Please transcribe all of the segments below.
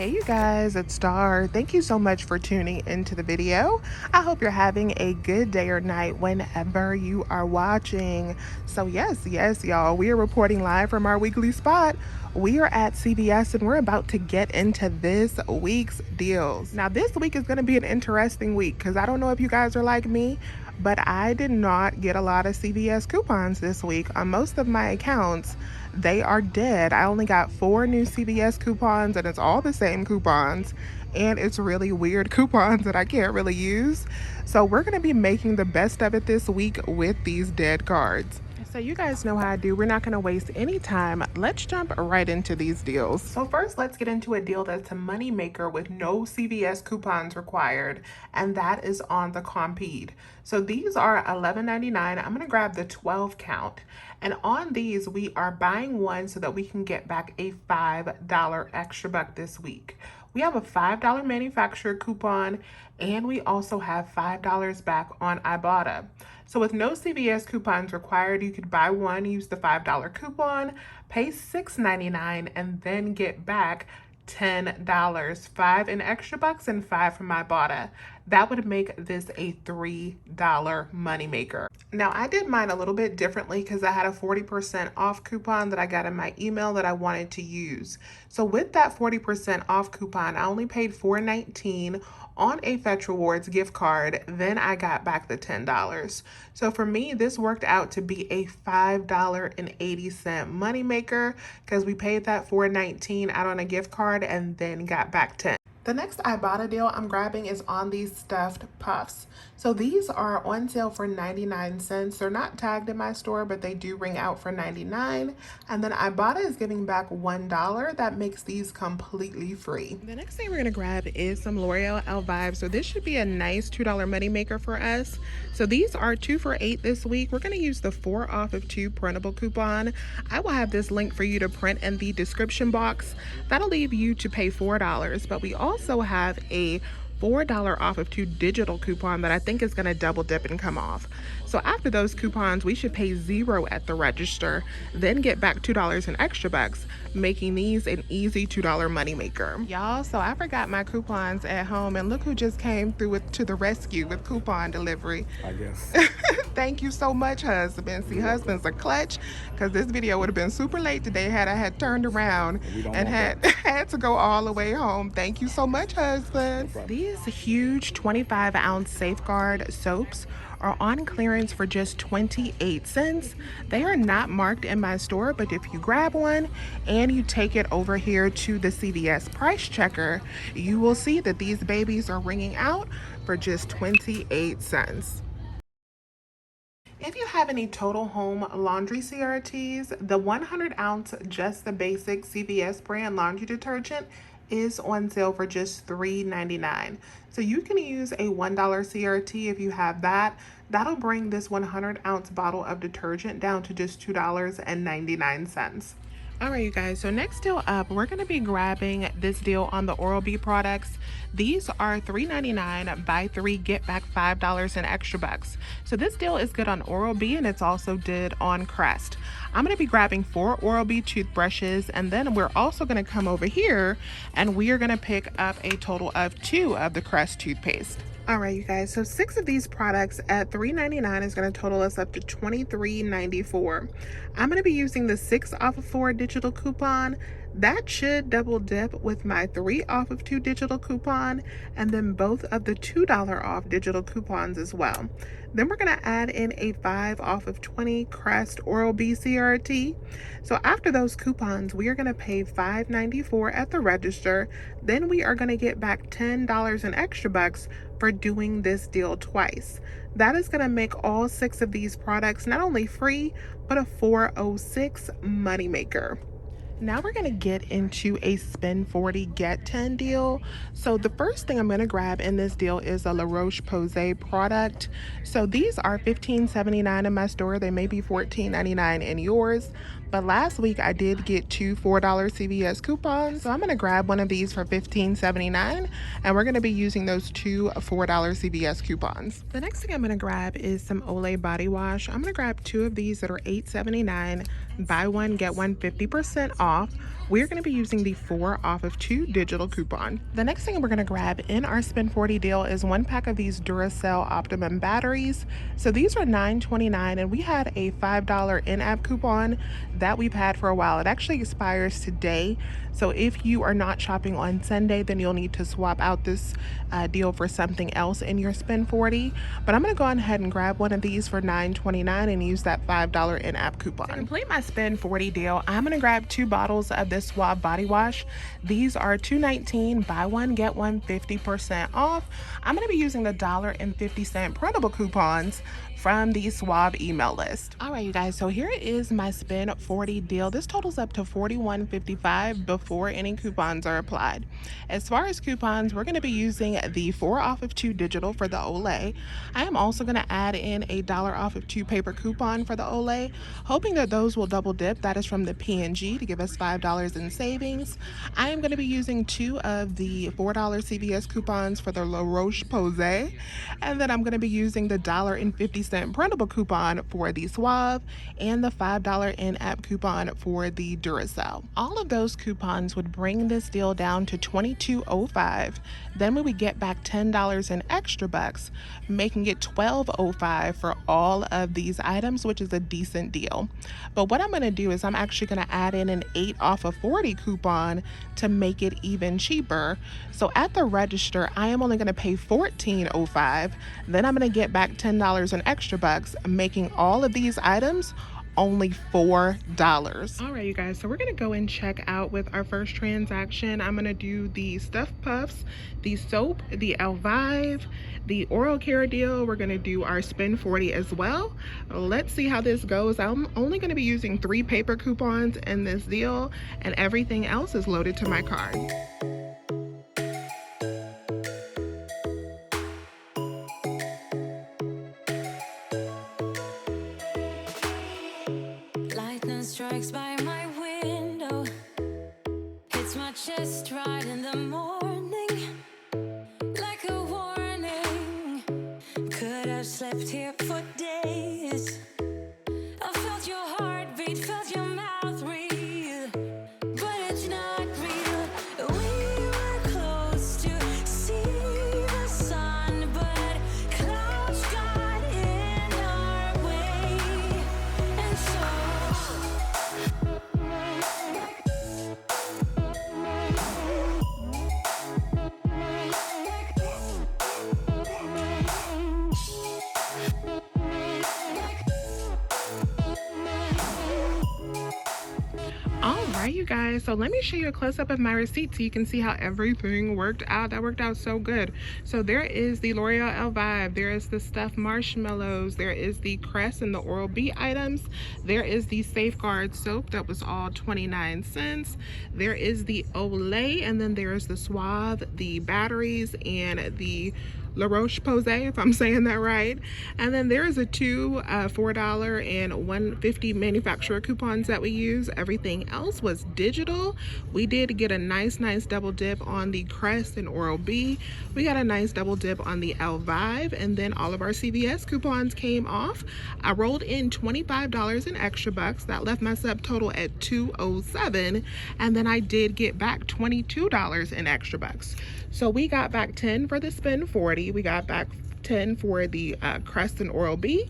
Hey you guys, it's Star. Thank you so much for tuning into the video. I hope you're having a good day or night whenever you are watching. So yes, y'all, we are reporting live from our weekly spot. We are at CVS and we're about to get into this week's deals. Now this week is going to be an interesting week because I don't know if you guys are like me, but I did not get a lot of CVS coupons this week. On most of my accounts, they are dead. I only got 4 new CVS coupons and it's all the same coupons, and it's really weird coupons that I can't really use. So we're going to be making the best of it this week with these dead cards. So you guys know how I do. We're not going to waste any time. Let's jump right into these deals. So first, let's get into a deal that's a money maker with no CVS coupons required, and that is on the Compeed. So these are $11.99. I'm going to grab the 12 count. And on these, we are buying one so that we can get back a $5 extra buck this week. We have a $5 manufacturer coupon, and we also have $5 back on Ibotta. So with no CVS coupons required, you could buy one, use the $5 coupon, pay $6.99, and then get back $10, 5 in extra bucks and 5 from Ibotta. That would make this a $3 moneymaker. Now I did mine a little bit differently because I had a 40% off coupon that I got in my email that I wanted to use. So with that 40% off coupon, I only paid $4.19 on a Fetch Rewards gift card. Then I got back the $10. So for me, this worked out to be a $5.80 moneymaker because we paid that $4.19 out on a gift card and then got back 10. The next Ibotta deal I'm grabbing is on these stuffed puffs. So these are on sale for 99 cents. They're not tagged in my store, but they do ring out for 99. And then Ibotta is giving back $1. That makes these completely free. The next thing we're gonna grab is some L'Oreal Elvive. So this should be a nice $2 moneymaker for us. So these are 2 for $8 this week. We're gonna use the 4 off of 2 printable coupon. I will have this link for you to print in the description box. That'll leave you to pay $4, but we also have a $4 off of 2 digital coupon that I think is going to double dip and come off. So after those coupons, we should pay $0 at the register, then get back $2 in extra bucks, making these an easy $2 moneymaker. Y'all, so I forgot my coupons at home, and look who just came through to the rescue with coupon delivery. I guess. Thank you so much, husband. See, husband's a clutch, because this video would have been super late today had I had turned around and had to go all the way home. Thank you so much, husband. These huge 25-ounce Safeguard soaps are on clearance for just 28 cents. They are not marked in my store, but if you grab one and you take it over here to the CVS price checker, you will see that these babies are ringing out for just 28 cents. If you have any Total Home laundry CRTs, the 100-ounce Just the Basic CVS brand laundry detergent is on sale for just $3.99. So you can use a $1 CRT if you have that. That'll bring this 100-ounce bottle of detergent down to just $2.99. All right, you guys, so next deal up, we're going to be grabbing this deal on the Oral-B products. These are $3.99, buy 3, get back $5 in extra bucks. So this deal is good on Oral-B and it's also good on Crest. I'm going to be grabbing 4 Oral-B toothbrushes, and then we're also going to come over here and we are going to pick up a total of 2 of the Crest toothpaste. All right, you guys, so 6 of these products at $3.99 is going to total us up to $23.94. I'm going to be using the 6 off of 4 digital coupon. That should double dip with my 3 off of 2 digital coupon, and then both of the $2 off digital coupons as well. Then we're going to add in a 5 off of 20 Crest Oral-B CRT. So after those coupons, we are going to pay $5.94 at the register. Then we are going to get back $10 in extra bucks for doing this deal twice. That is going to make all 6 of these products not only free, but a $4.06 moneymaker. Now we're going to get into a spend 40 get 10 deal. So the first thing I'm going to grab in this deal is a Roche Posay product. So these are $15.79 in my store. They may be $14.99 in yours. But last week I did get 2 $4 CVS coupons. So I'm going to grab one of these for $15.79, and we're going to be using those 2 $4 CVS coupons. The next thing I'm going to grab is some Olay body wash. I'm going to grab 2 of these that are $8.79. Buy one, get one 50% off. we're going to be using the 4 off of 2 digital coupon. The next thing we're going to grab in our spend 40 deal is 1 pack of these Duracell Optimum batteries. So these are $9.29, and we had a $5 in-app coupon that we've had for a while. It actually expires today. So if you are not shopping on Sunday, then you'll need to swap out this deal for something else in your spend 40. But I'm going to go ahead and grab one of these for $9.29 and use that $5 in-app coupon. To complete my spend 40 deal, I'm going to grab 2 bottles of this Suave body wash. These are $2.19, buy one get one 50% off. I'm going to be using the $1.50 printable coupons from the Suave email list. All right, you guys, so here is my spend 40 deal. This totals up to $41.55 before any coupons are applied. As far as coupons, we're going to be using the 4 off of 2 digital for the Olay. I am also going to add in a $1 off of 2 paper coupon for the Olay, hoping that those will double dip. That is from the P&G to give us $5 in savings. I am going to be using 2 of the $4 CVS coupons for the Roche Posay, and then I'm going to be using the $1.50 printable coupon for the Suave and the $5 in-app coupon for the Duracell. All of those coupons would bring this deal down to $22.05. Then we would get back $10 in extra bucks, making it $12.05 for all of these items, which is a decent deal. But what I'm going to do is I'm actually going to add in an 8 off of 40 coupon to make it even cheaper. So at the register, I am only going to pay $14.05. Then I'm going to get back $10 in extra bucks, making all of these items only $4. All right, you guys, so we're gonna go and check out with our first transaction. I'm gonna do the stuffed puffs, the soap, the Elvive, the oral care deal. We're gonna do our spend 40 as well. Let's see how this goes. I'm only gonna be using 3 paper coupons in this deal, and everything else is loaded to my card. Strikes by my window, hits my chest right in the morning, like a warning. Could have slept here for days. I felt your heartbeat, felt your mouth breathe, but it's not real. We were close to see the sun, but clouds got in our way, and so Alright, you guys, so let me show you a close-up of my receipt so you can see how everything worked out. That worked out so good. So there is the L'Oreal Elvive, there is the stuffed marshmallows, there is the Crest and the Oral-B items, there is the Safeguard soap that was all 29 cents, there is the Olay, and then there is the Suave, the batteries, and the La Roche Posay, if I'm saying that right. And then there is a 2 $4 and $1.50 manufacturer coupons that we use. Everything else was digital. We did get a nice double dip on the Crest and Oral-B. We got a nice double dip on the Elvive, and then all of our CVS coupons came off. I rolled in $25 in extra bucks. That left my subtotal at $207, and then I did get back $22 in extra bucks. So we got back 10 for the spend 40. We got back 10 for the Crest and Oral-B,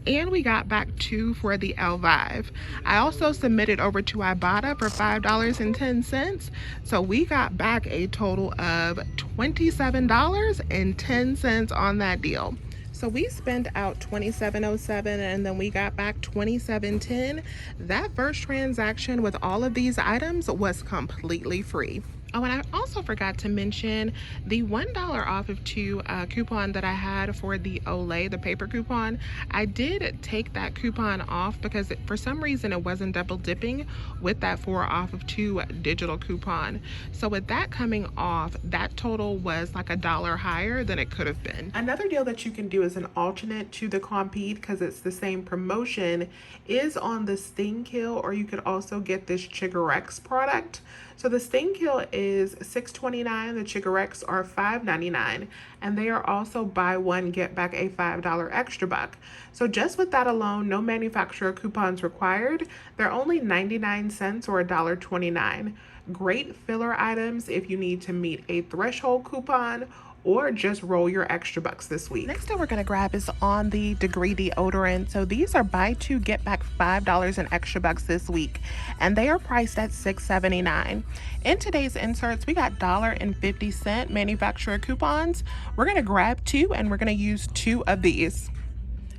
and we got back 2 for the Elvive. I also submitted over to Ebates for $5.10. So we got back a total of $27.10 on that deal. So we spent out $27.07 and then we got back $27.10. That first transaction with all of these items was completely free. Oh, and I also forgot to mention the $1 off of 2 coupon that I had for the Olay, the paper coupon. I did take that coupon off because for some reason it wasn't double dipping with that 4 off of 2 digital coupon. So with that coming off, that total was like $1 higher than it could have been. Another deal that you can do as an alternate to the Compete, because it's the same promotion, is on the Sting Kill, or you could also get this Chigorex product. So the Sting Kill is is $6.29. The Chicorex are $5.99, and they are also buy one get back a $5 extra buck. So just with that alone, no manufacturer coupons required. They're only 99 cents or $1.29. Great filler items if you need to meet a threshold coupon or just roll your extra bucks this week. Next thing we're gonna grab is on the Degree deodorant. So these are buy two, get back $5 in extra bucks this week, and they are priced at $6.79. In today's inserts, we got $1.50 manufacturer coupons. We're gonna grab two and we're gonna use two of these.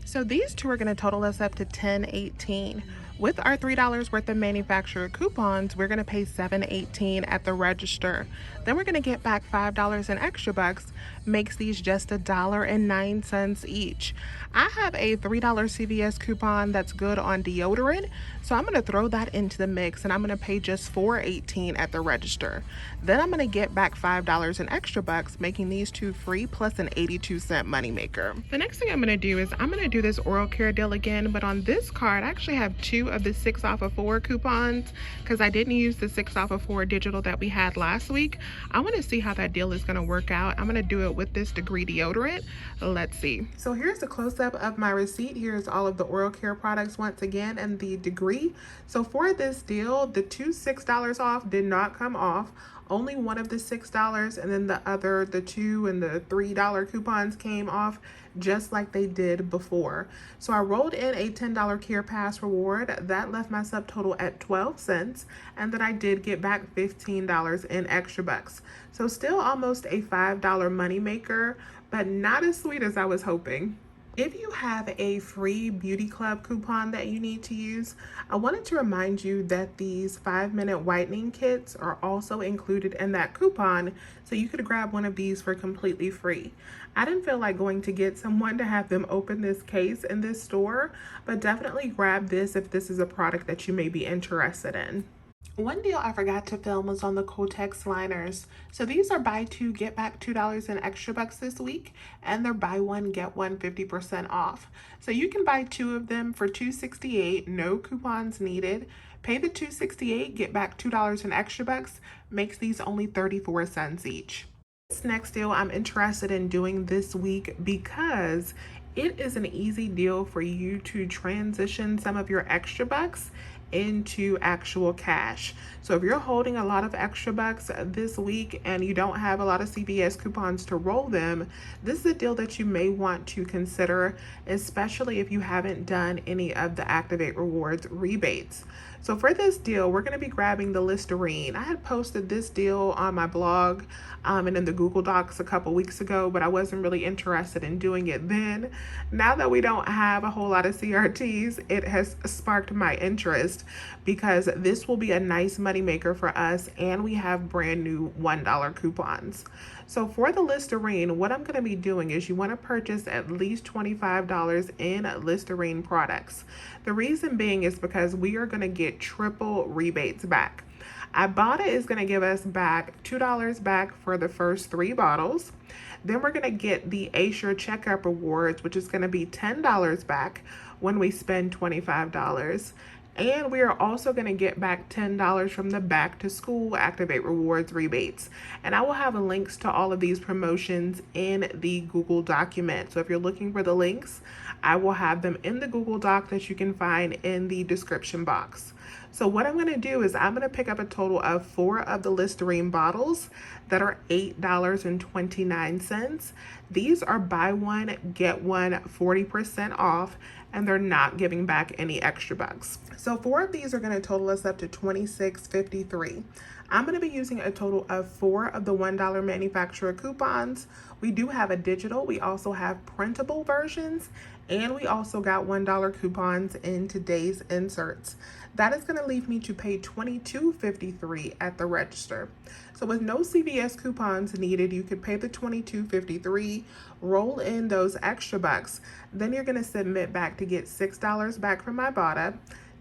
So these two are going to total us up to $10.18. With our $3 worth of manufacturer coupons, we're going to pay $7.18 at the register. Then we're going to get back $5 in extra bucks, makes these just $1.09 each. I have a $3 CVS coupon that's good on deodorant, so I'm going to throw that into the mix and I'm going to pay just $4.18 at the register. Then I'm going to get back $5 in extra bucks, making these two free plus an 82-cent moneymaker. The next thing I'm going to do is I'm going to do this oral care deal again, but on this card I actually have two of the 6 off of 4 coupons because I didn't use the 6 off of 4 digital that we had last week. I want to see how that deal is going to work out. I'm going to do it with this Degree deodorant. Let's see. So here's the close-up of my receipt. Here's all of the oral care products once again and the Degree. So for this deal, the two $6 off did not come off. Only one of the $6 and then the other, the $2 and the $3 coupons came off just like they did before. So I rolled in a $10 Care Pass reward. That left my subtotal at 12 cents. And then I did get back $15 in extra bucks. So still almost a $5 moneymaker, but not as sweet as I was hoping. If you have a free beauty club coupon that you need to use, I wanted to remind you that these 5-minute whitening kits are also included in that coupon, so you could grab one of these for completely free. I didn't feel like going to get someone to have them open this case in this store, but definitely grab this if this is a product that you may be interested in. One deal I forgot to film was on the Kotex Liners. So these are buy two, get back $2 in extra bucks this week, and they're buy one, get one 50% off. So you can buy two of them for $2.68, no coupons needed. Pay the $2.68, get back $2 in extra bucks, makes these only 34 cents each. This next deal I'm interested in doing this week because it is an easy deal for you to transition some of your extra bucks into actual cash. So if you're holding a lot of extra bucks this week and you don't have a lot of CVS coupons to roll them, this is a deal that you may want to consider, especially if you haven't done any of the Activate Rewards rebates. So for this deal, we're going to be grabbing the Listerine. I had posted this deal on my blog and in the Google Docs a couple weeks ago, but I wasn't really interested in doing it then. Now that we don't have a whole lot of CRTs, it has sparked my interest because this will be a nice moneymaker for us, and we have brand new $1 coupons. So for the Listerine, what I'm going to be doing is you want to purchase at least $25 in Listerine products. The reason being is because we are going to get triple rebates back. Ibotta is going to give us back $2 back for the first 3 bottles. Then we're going to get the Assure Checkup Rewards, which is going to be $10 back when we spend $25. And we are also going to get back $10 from the Back to School Activate Rewards rebates. And I will have links to all of these promotions in the Google document. So if you're looking for the links, I will have them in the Google Doc that you can find in the description box. So what I'm going to do is I'm going to pick up a total of 4 of the Listerine bottles that are $8.29. These are buy one, get one 40% off, and they're not giving back any extra bucks. So 4 of these are going to total us up to $26.53. I'm going to be using a total of 4 of the $1 manufacturer coupons. We do have a digital. We also have printable versions, and we also got $1 coupons in today's inserts. That is going to leave me to pay $22.53 at the register. So with no CVS coupons needed, you could pay the $22.53, roll in those extra bucks. Then you're going to submit back to get $6 back from Ibotta,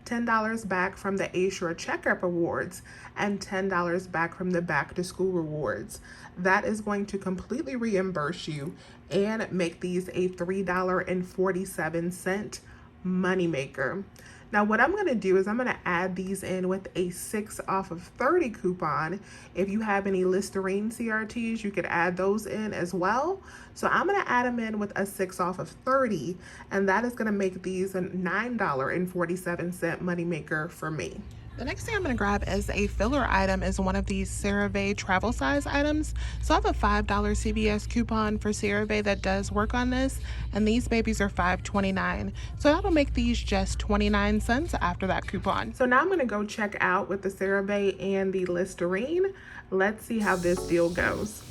$10 back from the Assure Checkup Rewards, and $10 back from the Back to School Rewards. That is going to completely reimburse you and make these a $3.47 moneymaker. Now what I'm going to do is I'm going to add these in with a 6 off of 30 coupon. If you have any Listerine CRTs, you could add those in as well. So I'm going to add them in with a 6 off of 30, and that is going to make these a $9.47 moneymaker for me. The next thing I'm going to grab as a filler item is one of these CeraVe travel size items. So I have a $5 CVS coupon for CeraVe that does work on this, and these babies are $5.29. So that'll make these just 29 cents after that coupon. So now I'm going to go check out with the CeraVe and the Listerine. Let's see how this deal goes.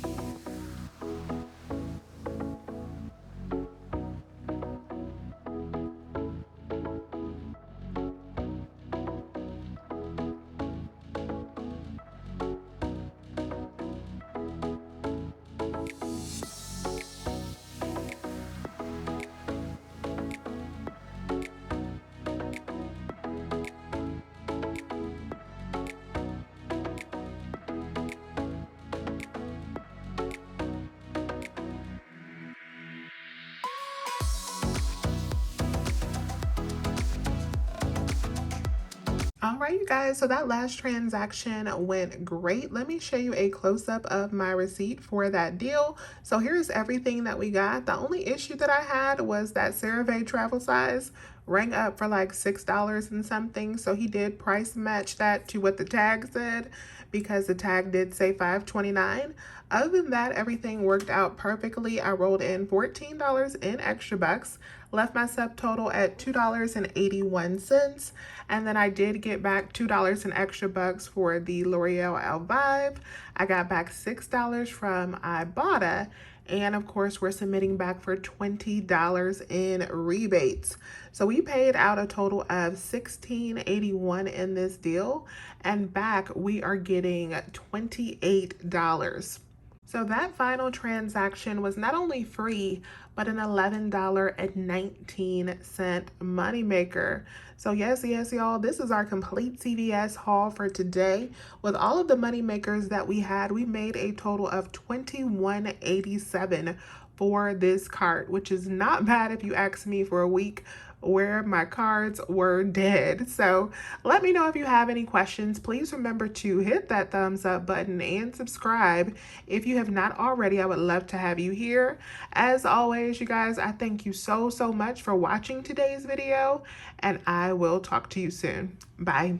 All right, you guys, so that last transaction went great. Let me show you a close-up of my receipt for that deal. So here's everything that we got. The only issue that I had was that CeraVe travel size rang up for like $6 and something. So he did price match that to what the tag said, because the tag did say $5.29. Other than that, everything worked out perfectly. I rolled in $14 in extra bucks, left my subtotal at $2.81, and then I did get back $2 in extra bucks for the L'Oreal Elvive. I got back $6 from Ibotta, and of course we're submitting back for $20 in rebates. So we paid out a total of $16.81 in this deal, and back we are getting $28. So that final transaction was not only free, but an $11.19 moneymaker. So yes, y'all, this is our complete CVS haul for today. With all of the moneymakers that we had, we made a total of $21.87 for this cart, which is not bad if you ask me, for a week where my cards were dead. So let me know if you have any questions. Please remember to hit that thumbs up button and subscribe if you have not already. I would love to have you here. As always, you guys, I thank you so much for watching today's video, and I will talk to you soon. Bye.